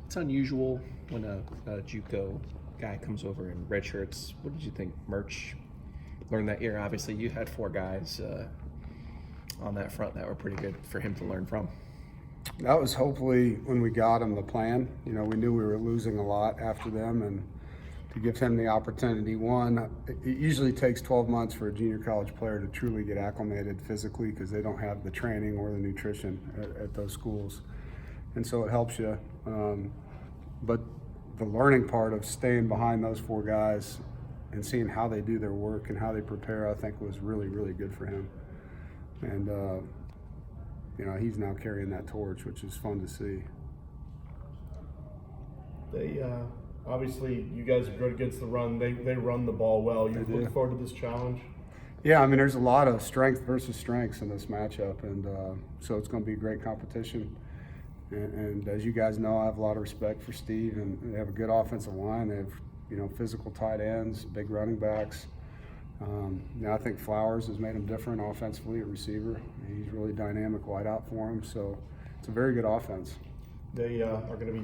It's unusual when a JUCO guy comes over in red shirts. What did you think Merch learned that year? Obviously, you had four guys on that front that were pretty good for him to learn from. That was hopefully when we got him the plan. You know, we knew we were losing a lot after them, and to give him the opportunity. One, it usually takes 12 months for a junior college player to truly get acclimated physically because they don't have the training or the nutrition at those schools. And so it helps you. But the learning part of staying behind those four guys and seeing how they do their work and how they prepare, I think was really, really good for him. And, you know, he's now carrying that torch, which is fun to see. They obviously, you guys are good against the run. They run the ball well. You look forward to this challenge? Yeah, I mean, there's a lot of strength versus strengths in this matchup, and so it's going to be a great competition. And as you guys know, I have a lot of respect for Steve, and they have a good offensive line. They have, you know, physical tight ends, big running backs. Now I think Flowers has made him different offensively at receiver. He's really dynamic wideout for him, so it's a very good offense. They are going to be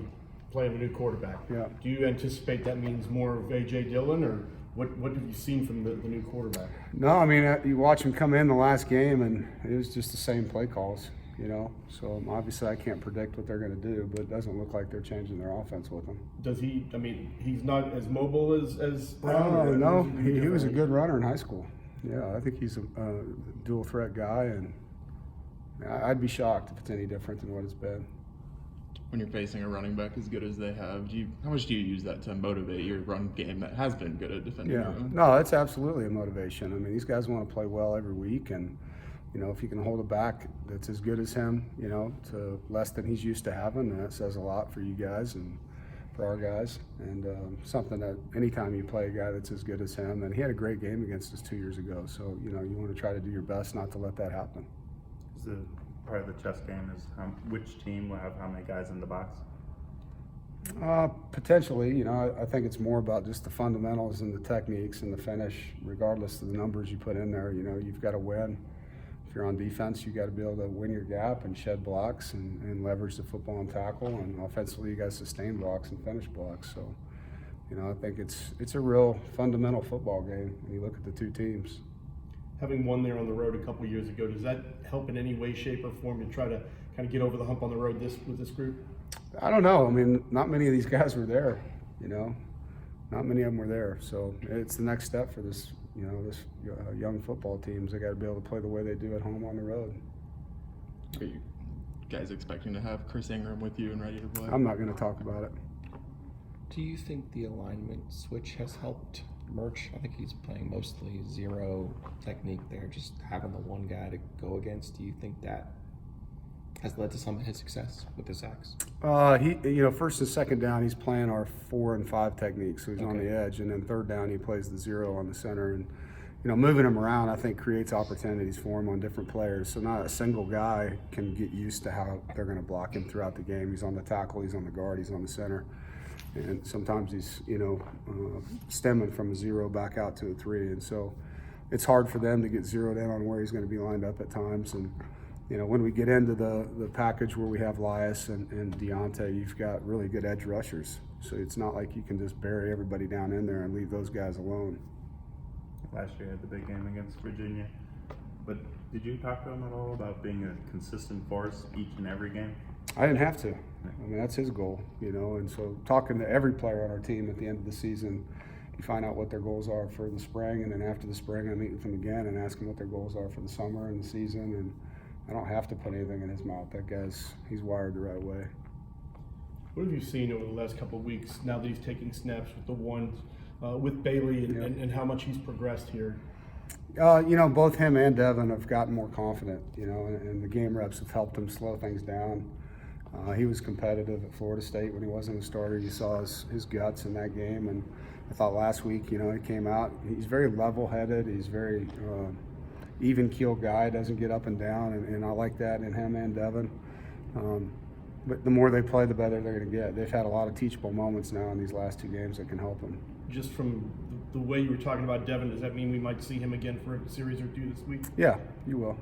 playing a new quarterback. Yeah. Do you anticipate that means more of A.J. Dillon, or what have you seen from the new quarterback? No, I mean, you watch him come in the last game, and it was just the same play calls, you know. So obviously I can't predict what they're going to do, but it doesn't look like they're changing their offense with him. Does he, I mean, he's not as mobile as Brown? No, he was a good runner in high school. Yeah, I think he's a dual threat guy, and I'd be shocked if it's any different than what it's been. When you're facing a running back as good as they have, how much do you use that to motivate your run game that has been good at defending your own? No, it's absolutely a motivation. I mean, these guys want to play well every week, and you know, if you can hold a back that's as good as him, you know, to less than he's used to having, that says a lot for you guys and for our guys. And something that anytime you play a guy that's as good as him, and he had a great game against us 2 years ago, so you know, you want to try to do your best not to let that happen. Is the part of the chess game is which team will have how many guys in the box? Potentially, you know, I think it's more about just the fundamentals and the techniques and the finish, regardless of the numbers you put in there. You know, you've got to win. If you're on defense, you got to be able to win your gap and shed blocks and leverage the football and tackle. And offensively, you got to sustain blocks and finish blocks. So, you know, I think it's a real fundamental football game when you look at the two teams. Having won there on the road a couple years ago, does that help in any way, shape, or form to try to kind of get over the hump on the road with this group? I don't know. I mean, not many of these guys were there, you know. Not many of them were there. So it's the next step for this, you know, this young football teams. They got to be able to play the way they do at home on the road. Are you guys expecting to have Chris Ingram with you and ready to play? I'm not going to talk about it. Do you think the alignment switch has helped Merch? I think he's playing mostly zero technique there, just having the one guy to go against. Do you think that has led to some of his success with the sacks? You know, first and second down, he's playing our 4 and 5 technique, so he's on the edge, and then third down, he plays the zero on the center. And you know, moving him around, I think, creates opportunities for him on different players. So not a single guy can get used to how they're going to block him throughout the game. He's on the tackle, he's on the guard, he's on the center. And sometimes he's, you know, stemming from a zero back out to a 3. And so it's hard for them to get zeroed in on where he's going to be lined up at times. And, you know, when we get into the package where we have Lias and Deontay, you've got really good edge rushers. So it's not like you can just bury everybody down in there and leave those guys alone. Last year had the big game against Virginia. But did you talk to him at all about being a consistent force each and every game? I didn't have to. I mean, that's his goal, you know. And so talking to every player on our team at the end of the season, you find out what their goals are for the spring, and then after the spring I meet with them again and ask them what their goals are for the summer and the season. And I don't have to put anything in his mouth. That he's wired the right way. What have you seen over the last couple of weeks now that he's taking snaps with the ones with Bailey and how much he's progressed here? You know, both him and Devin have gotten more confident, you know, and the game reps have helped him slow things down. He was competitive at Florida State when he wasn't a starter. You saw his guts in that game, and I thought last week, you know, he came out. He's very level-headed. He's very even-keeled guy. Doesn't get up and down, and I like that in him and Devin. But the more they play, the better they're going to get. They've had a lot of teachable moments now in these last 2 games that can help them. Just from the way you were talking about Devin, does that mean we might see him again for a series or 2 this week? Yeah, you will.